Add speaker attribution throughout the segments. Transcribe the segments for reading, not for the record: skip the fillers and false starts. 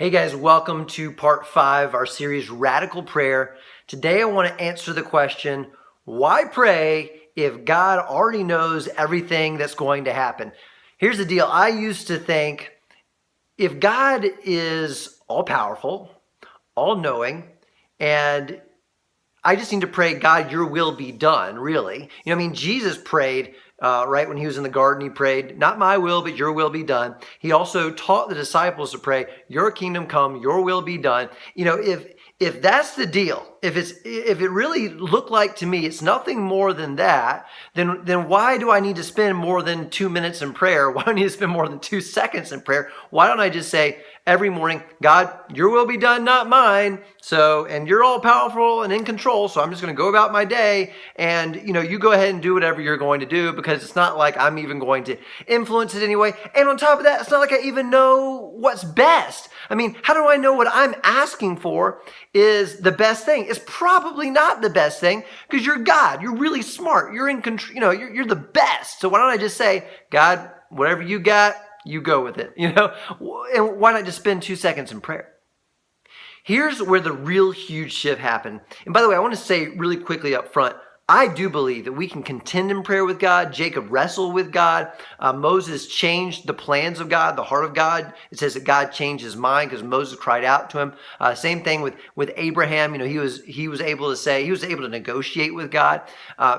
Speaker 1: Hey guys, welcome to part 5 of our series Radical Prayer. Today I want to answer the question, why pray if God already knows everything that's going to happen? Here's the deal. I used to think if God is all powerful, all knowing, and I just need to pray, God, your will be done, really. Jesus prayed, right when he was in the garden, he prayed, not my will, but your will be done. He also taught the disciples to pray, your kingdom come, your will be done. If that's the deal, if it really looked like to me, it's nothing more than that, then why do I need to spend more than 2 minutes in prayer? Why do I need to spend more than 2 seconds in prayer? Why don't I just say every morning, God, your will be done, not mine. And you're all powerful and in control. So I'm just going to go about my day and, you go ahead and do whatever you're going to do, because it's not like I'm even going to influence it anyway. And on top of that, it's not like I even know what's best. How do I know what I'm asking for is the best thing? It's probably not the best thing, because you're God. You're really smart. You're in control. You're the best. So why don't I just say, God, whatever you got, you go with it, And why not just spend 2 seconds in prayer? Here's where the real huge shift happened. And by the way, I want to say really quickly up front, I do believe that we can contend in prayer with God. Jacob wrestled with God. Moses changed the plans of God, the heart of God. It says that God changed his mind because Moses cried out to him. Same thing with Abraham. He was able to negotiate with God.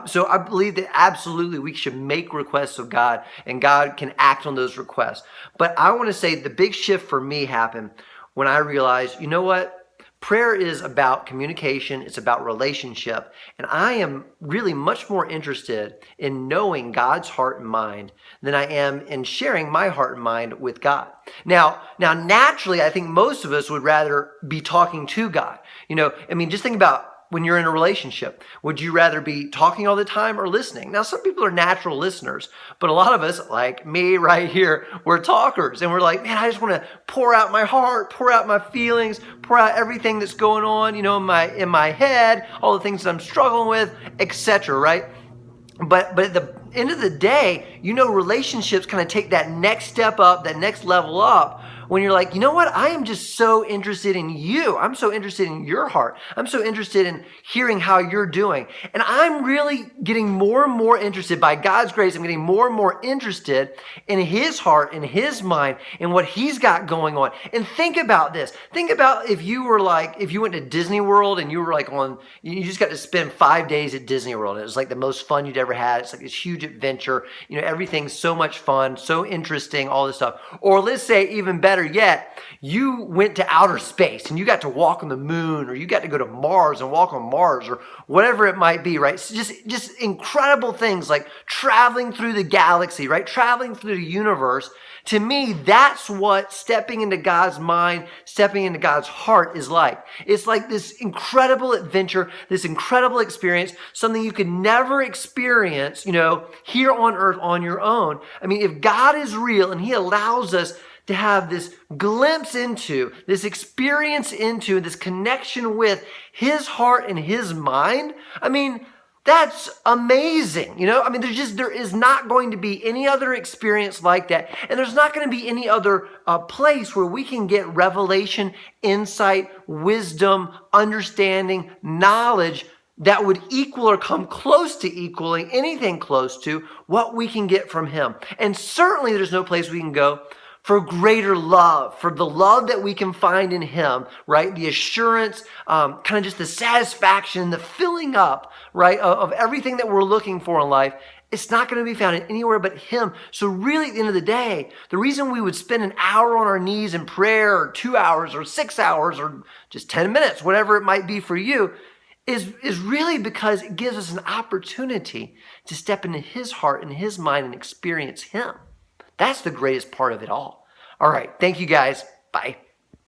Speaker 1: So I believe that absolutely we should make requests of God, and God can act on those requests. But I want to say the big shift for me happened when I realized, you know what? Prayer is about communication. It's about relationship. And I am really much more interested in knowing God's heart and mind than I am in sharing my heart and mind with God. Now, naturally, I think most of us would rather be talking to God. Just think about when you're in a relationship. Would you rather be talking all the time or listening? Now, some people are natural listeners, but a lot of us, like me right here, we're talkers. And we're like, man, I just want to pour out my heart, pour out my feelings, pour out everything that's going on, in my head, all the things that I'm struggling with, etc., right? But at the end of the day, relationships kind of take that next step up, that next level up, when you're like, you know what? I am just so interested in you. I'm so interested in your heart. I'm so interested in hearing how you're doing. And I'm really getting more and more interested, by God's grace, I'm getting more and more interested in his heart and his mind and what he's got going on. And think about this. Think about if you went to Disney World and you were you just got to spend 5 days at Disney World. It was like the most fun you'd ever had. It's like this huge adventure. Everything's so much fun, so interesting, all this stuff. Or let's say even better yet, you went to outer space and you got to walk on the moon, or you got to go to Mars and walk on Mars, or whatever it might be, right? So just incredible things like traveling through the galaxy, right? Traveling through the universe. To me, that's what stepping into God's mind, stepping into God's heart is like. It's like this incredible adventure, this incredible experience, something you could never experience, here on earth on your own. If God is real and he allows us to have this glimpse into, this experience into, this connection with his heart and his mind, that's amazing. There is not going to be any other experience like that. And there's not going to be any other place where we can get revelation, insight, wisdom, understanding, knowledge that would equal or come close to equaling anything close to what we can get from him. And certainly there's no place we can go for greater love, for the love that we can find in him, right? The assurance, kind of just the satisfaction, the filling up, right, of everything that we're looking for in life. It's not going to be found in anywhere but him. So really, at the end of the day, the reason we would spend an hour on our knees in prayer, or 2 hours, or 6 hours, or just 10 minutes, whatever it might be for you, is really because it gives us an opportunity to step into his heart and his mind and experience him. That's the greatest part of it all. All right. Thank you guys. Bye.